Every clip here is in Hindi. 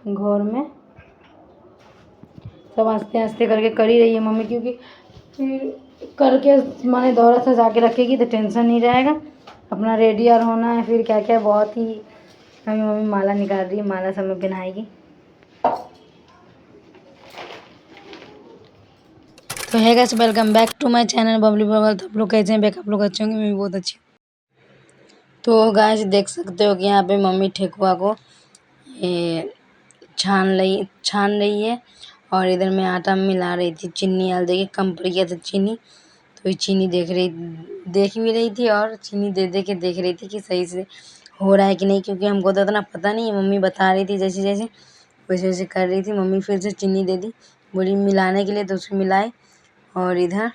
घर में सब आस्ते आस्ते करके कर ही रही है मम्मी, क्योंकि फिर करके माने दौरा सजा के रखेगी तो टेंशन नहीं रहेगा। अपना रेडी और होना है, फिर क्या क्या बहुत ही। अभी मम्मी माला निकाल रही है, माला सब में पहनाएगी। तो है guys, welcome back to my channel Bubbly Bubble. तो आप लोग कैसे हैं? बैक आप लोग अच्छे होंगे, मैं भी बहुत अच्छी। तो गाइस देख सकते हो कि यहाँ पे मम्मी ठेकुआ को ये छान रही है, और इधर में आटा मिला रही थी। चीनी डाल देखिए, कम पड़ गया था चीनी, तो ये चीनी देख भी रही थी, और चीनी दे के देख रही थी कि सही से हो रहा है कि नहीं, क्योंकि हमको तो इतना पता नहीं है। मम्मी बता रही थी जैसे जैसे वैसे वैसे कर रही थी। मम्मी फिर से चीनी दे दी, बोली मिलाने के लिए, तो उसमें मिलाए। और इधर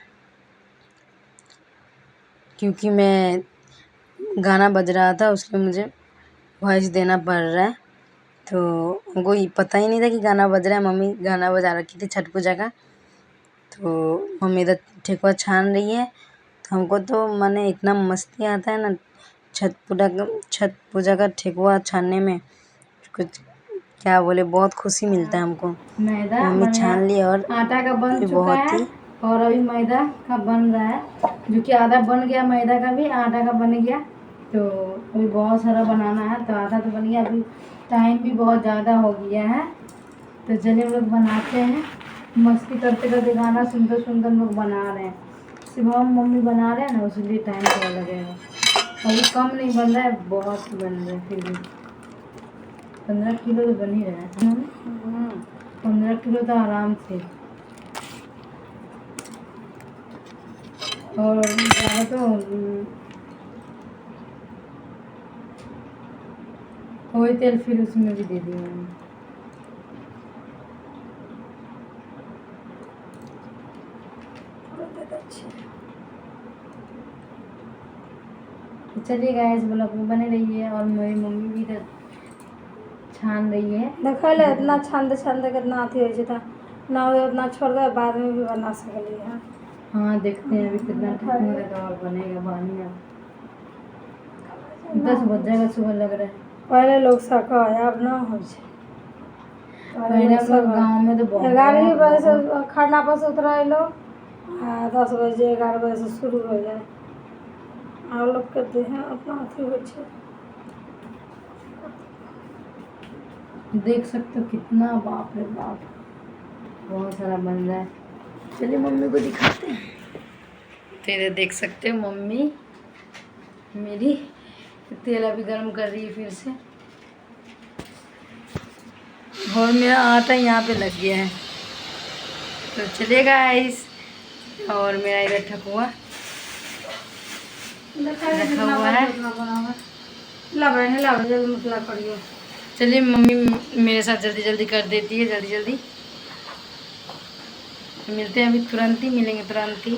क्योंकि मैं गाना बज रहा था, उसलिए मुझे वॉइस देना पड़ रहा है, तो हमको पता ही नहीं था कि गाना बज रहा है। मम्मी गाना बजा रखी थी छठ पूजा का, तो मम्मी इधर ठेकुआ छान रही है। तो हमको तो माने इतना मस्ती आता है ना छठ पूजा का ठेकुआ छानने में, कुछ क्या बोले, बहुत खुशी मिलता है हमको। मैदा मम्मी छान ली, और आटा का बन चुका बहुत है, ही और अभी मैदा का बन रहा है, जो कि आधा बन गया मैदा का भी, आटा का बन गया। तो अभी बहुत सारा बनाना है, तो आधा तो बन गया। अभी टाइम भी बहुत ज़्यादा हो गया है, तो चलिए हम लोग बनाते हैं। मस्ती करते करते गाना सुनते सुनते हम लोग बना रहे हैं। सिर्फ हम मम्मी बना रहे हैं ना, उसलिए टाइम थोड़ा लगेगा। अभी कम नहीं बन रहा है, बहुत बन रहा है। फिर भी 15 किलो तो बन ही रहा है। 15 किलो तो आराम से। और ज़्यादा तो वही तेल फिर उसमें भी दे दिया मैंने। तो चलिए गाइस, ब्लॉग में बने रहिए। और मेरी मम्मी भी इधर छान रही है। देखो ले इतना छंद कितना अथी हो था ना, उतना छोड़ दे, बाद में भी बना सकली है। हाँ देखते हैं अभी कितना ठंडा लगा और बनेगा बढ़िया। 10 बज जाएगा, सुबह लग रहा है। पहले लोग सका है, अब ना हो। पहले हम लोग गाँव में तो बहुत 11 बजे से खरना पर से उतरा लो, 10 बजे 11 बजे से शुरू हो जाए। आप लोग करते हैं अपना अथी हो। देख सकते हो कितना, बाप रे बाप, बहुत सारा बन रहा है। चलिए मम्मी को दिखाते हैं। तो इधर देख सकते हो मम्मी मेरी तेल अभी गर्म कर रही है फिर से, और मेरा आटा यहाँ पे लग गया है। तो चलिए गाइस, और मेरा इधर ठकुआ रखा हुआ है। चलिए मम्मी मेरे साथ जल्दी जल्दी कर देती है, जल्दी जल्दी। मिलते हैं अभी, तुरंत ही मिलेंगे, तुरंत ही।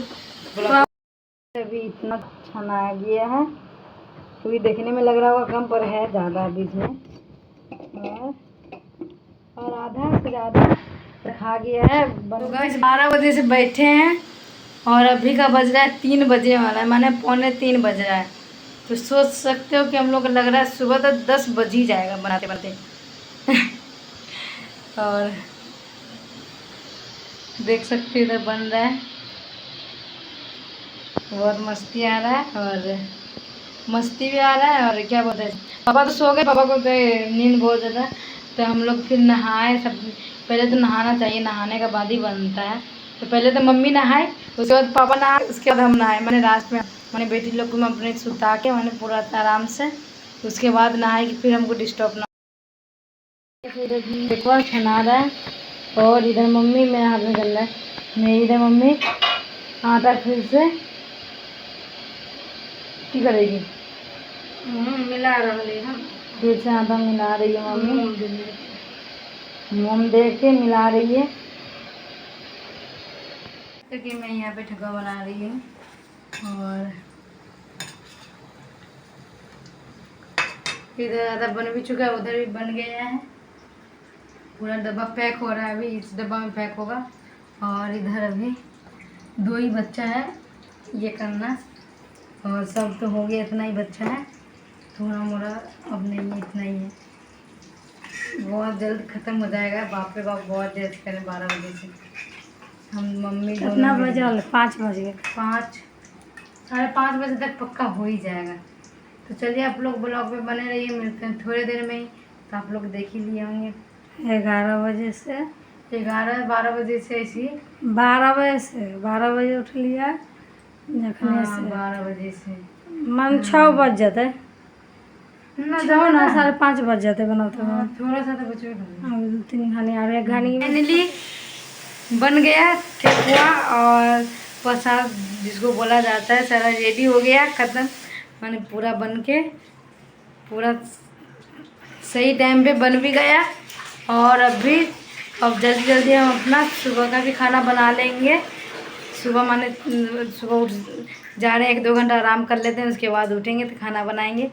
अभी इतना छना गया है, तो ये देखने में लग रहा होगा कम, पर है ज़्यादा बीच में, और आधा से ज़्यादा खा गया है। 12 बजे से बैठे हैं, और अभी का बज रहा है 3 बजे वाला है, माने 2:45 बज रहा है। तो सोच सकते हो कि हम लोग को लग रहा है सुबह तो 10 बज ही जाएगा बनाते बनाते। और देख सकते हो इधर बन रहा है, बहुत मस्ती आ रहा है, और मस्ती भी आ रहा है। और क्या बोलते हैं, पापा तो सो गए, पापा को तो नींद बहुत ज़्यादा। तो हम लोग फिर नहाए सब। पहले तो नहाना चाहिए, नहाने के बाद ही बनता है। तो पहले तो मम्मी नहाए, उसके बाद पापा नहाए, उसके बाद हम नहाए। मैंने रात में मैंने बेटी लोग को मैं अपने सुता के मैंने पूरा आराम से, उसके बाद नहाए कि फिर हमको डिस्टर्ब ना। ठेकुआ छना रहा है, और इधर मम्मी मेरे हाथ में चल रहा है। मेरी इधर मम्मी आटा फिर से की करेगी, मिला रही है। फिर से आटा मिला रही है मम्मी, मोम दे के मिला रही है। क्योंकि मैं यहाँ पे ठेकुआ बना रही हूँ, और इधर आधा बन भी चुका है, उधर भी बन गया है। पूरा डब्बा पैक हो रहा है, अभी इस डब्बा में पैक होगा। और इधर अभी 2 ही बच्चा है ये करना, और सब तो हो गया, इतना ही बच्चा है, थोड़ा मोड़ा अब नहीं है, इतना ही है। बहुत जल्द ख़त्म हो जाएगा। बाप रे बाप, बहुत देर से करें 12 बजे से हम मम्मी कितना दोनों बजे? 5 बज गए। 5 साढ़े 5 बजे तक पक्का हो ही जाएगा। तो चलिए आप लोग ब्लॉग पे बने रहिए, मिलते हैं थोड़ी देर में ही। तो आप लोग देख ही लिए होंगे 11 बजे से 11-12 बजे से ऐसी 12 बजे से 12 बजे उठ लिया जखने हाँ से 12 बजे से मन 6 बज जाते ना 6 ना 5:30 बज जाते बनाते हाँ, बनाते। थोड़ा सा तो बचे अब 2-3 घानी और 1 घानी में फाइनली बन गया ठेकुआ और प्रसाद जिसको बोला जाता है, सारा रेडी हो गया, ख़त्म मैंने पूरा बन के पूरा सही टाइम पे बन भी गया। और अब जल्दी जल्दी हम अपना सुबह का भी खाना बना लेंगे। सुबह माने सुबह उठ जा रहे हैं, 1-2 घंटा आराम कर लेते हैं, उसके बाद उठेंगे तो खाना बनाएंगे।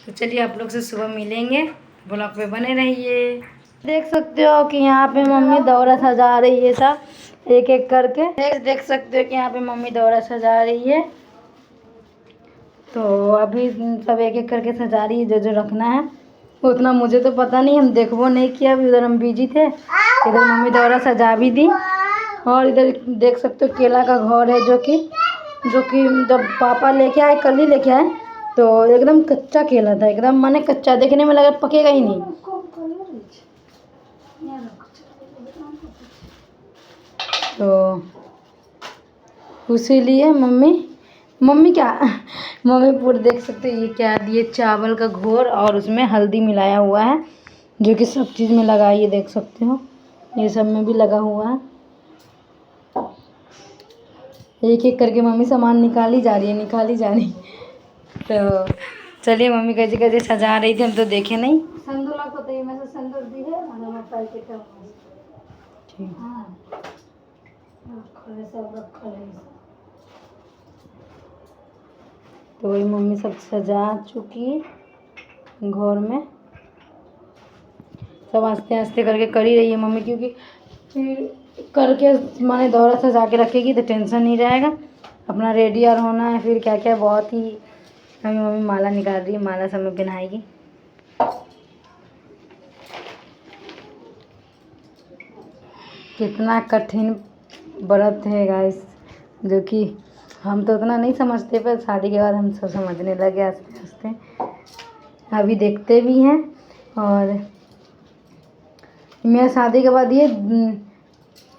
तो चलिए आप लोग से सुबह मिलेंगे, ब्लॉग पे बने रहिए। देख सकते हो कि यहाँ पे मम्मी दौरा सजा रही है, सब एक एक करके देख सकते हो कि यहाँ पे मम्मी दौरा सजा रही है। तो अभी सब एक एक करके सजा रही है, जो जो रखना है उतना मुझे तो पता नहीं, हम देखो नहीं किया, अभी उधर हम बिजी थे। इधर मम्मी दौरा सजा भी दी। और इधर देख सकते हो केला का घर है, जो कि जब पापा लेके आए, कल ही लेके आए, तो एकदम कच्चा केला था, एकदम माने कच्चा, देखने में लगा पकेगा ही नहीं। तो इसीलिए मम्मी क्या मम्मी पूरे देख सकते हो ये क्या दिए, चावल का घोर और उसमें हल्दी मिलाया हुआ है, जो कि सब चीज़ में लगा, ये देख सकते हो ये सब में भी लगा हुआ है। एक एक करके मम्मी सामान निकाली जा रही। तो चलिए मम्मी कैसे कैसे सजा रही थी, हम तो देखे नहीं। संदूर को तो में से संदूर दी है, ठीक तो वही मम्मी सब सजा चुकी घर में, सब आस्ते आस्ते करके कर ही रही है मम्मी, क्योंकि फिर करके माने दौरा सजा के रखेगी तो टेंशन नहीं रहेगा, अपना रेडी और होना है फिर क्या क्या। बहुत ही अभी मम्मी माला निकाल रही है, माला सब में पहनाएगी। कितना कठिन व्रत है गाइस, जो कि हम तो उतना नहीं समझते, पर शादी के बाद हम सब समझने लगे आस्ते आस्ते, अभी देखते भी हैं। और मेरा शादी के बाद ये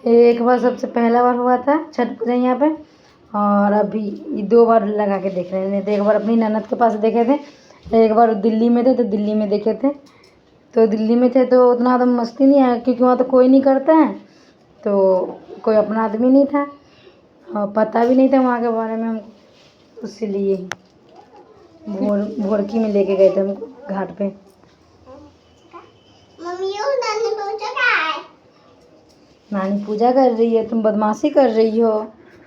एक बार सबसे पहला बार हुआ था छठ पूजा यहाँ पे, और अभी ये 2 बार लगा के देख रहे हैं। तो एक बार अपनी ननद के पास देखे थे, एक बार दिल्ली में थे तो दिल्ली में देखे थे। तो दिल्ली में थे तो उतना तो मस्ती नहीं आया, क्योंकि वहाँ तो कोई नहीं करता है, तो कोई अपना आदमी नहीं था और पता भी नहीं था वहाँ के बारे में हमको, इसीलिए भोरकी में लेके गए थे हमको घाट पे। नानी पूजा कर रही है, तुम बदमाशी कर रही हो।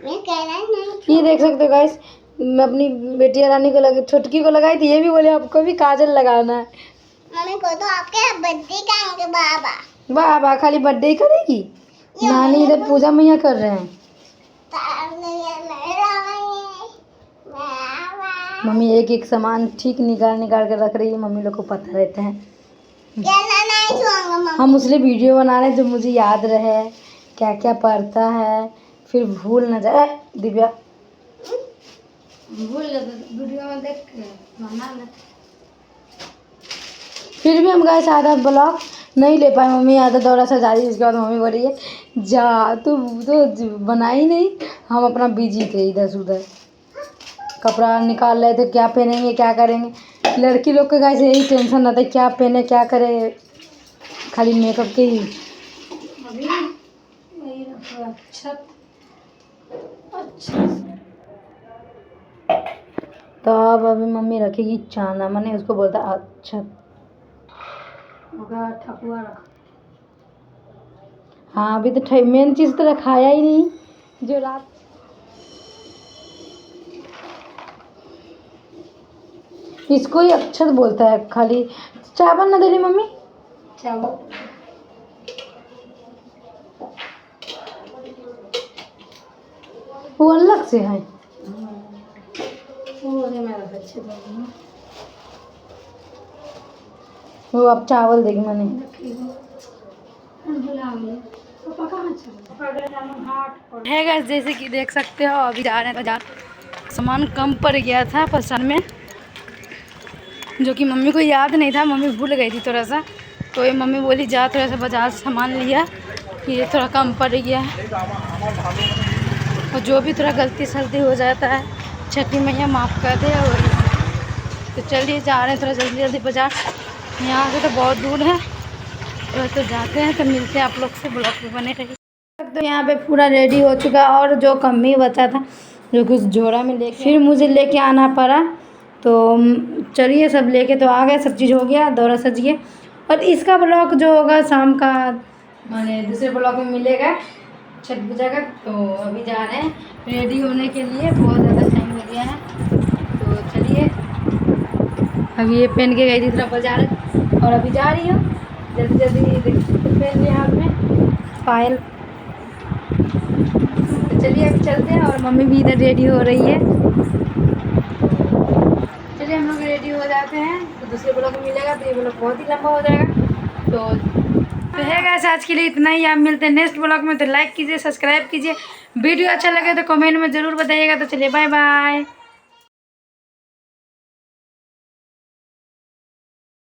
ये देख सकते हो गाइस, मैं अपनी बेटी रानी को लगा, छोटकी को लगाई थी, ये भी बोले आपको भी काजल लगाना है। मम्मी को तो आपके बर्थडे करेंगे बाबा खाली बर्थडे ही करेगी। नानी इधर पूजा मैया कर रहे हैं। मम्मी एक एक सामान ठीक निकाल के रख रही है, मम्मी लोग को पता रहते हैं। हम उसलिए वीडियो बना रहे हैं जो मुझे याद रहे, क्या क्या पड़ता है, फिर भूल न जाए। दिव्या भूल जाते वीडियो में देख के बना ले। फिर भी हम गए आधा ब्लॉग नहीं ले पाए, मम्मी आधा दौरा सजा दी। उसके बाद मम्मी बोल रही है जा तू तो बनाई नहीं, हम अपना बिजी थे इधर से उधर, कपड़ा निकाल रहे थे, क्या पहनेंगे क्या करेंगे। लड़की लोग के गाइस यही टेंशन रहता है, क्या पहने क्या करे, खाली मेकअप के ही। अभी यही रखो अच्छा तो अब अभी मम्मी रखेगी चाना, मैंने उसको बोलता अच्छा होगा ठकुआ रख। हाँ अभी तो मेन चीज़ तो रखाया ही नहीं, जो रात इसको ही अक्षत बोलता है। खाली चावल ना दे रही मम्मी, चावल वो अलग से है। वो मेरा बच्चे वो अब चावल देगी मैंने। है गाइस, जैसे कि देख सकते हो अभी जा रहे हैं बाजार। सामान कम पड़ गया था पसंद में, जो कि मम्मी को याद नहीं था, मम्मी भूल गई थी थोड़ा सा। तो ये मम्मी बोली जा थोड़ा सा बाजार से सामान लिया, ये थोड़ा कम पड़ गया है। और जो भी थोड़ा गलती सलती हो जाता है छठी मैया माफ़ कर दे। और तो चलिए जा रहे हैं थोड़ा जल्दी जल्दी बाजार, यहाँ से तो बहुत दूर है। तो जाते हैं, तो मिलते हैं आप लोग से, ब्लॉग में बने रहिए। तो यहाँ पे पूरा रेडी हो चुका, और जो कम ही बचा था जो कुछ झोरा में लेके फिर मुझे लेके आना पड़ा। तो चलिए सब लेके तो आ गए, सब चीज़ हो गया, दौरा सज गया। और इसका ब्लॉग जो होगा शाम का, माने दूसरे ब्लॉग में मिलेगा छठ पूजा का। तो अभी जा रहे हैं रेडी होने के लिए, बहुत ज़्यादा टाइम हो गया है। तो चलिए, अभी ये पहन के गई थी तरफ बाजार, और अभी जा रही हूँ जल्दी जल्दी। पहन लिया हाथ में पायल। तो चलिए अभी चलते हैं, और मम्मी भी इधर रेडी हो रही है। चलिए हम लोग रेडी हो जाते हैं, तो दूसरे ब्लॉग में मिलेगा। तो ये ब्लॉग बहुत ही लंबा हो जाएगा। तो है गाइस, आज के लिए इतना ही। आप मिलते हैं नेक्स्ट ब्लॉग में। तो लाइक कीजिए, सब्सक्राइब कीजिए, वीडियो अच्छा लगे तो कमेंट में ज़रूर बताइएगा। तो चलिए बाय बाय।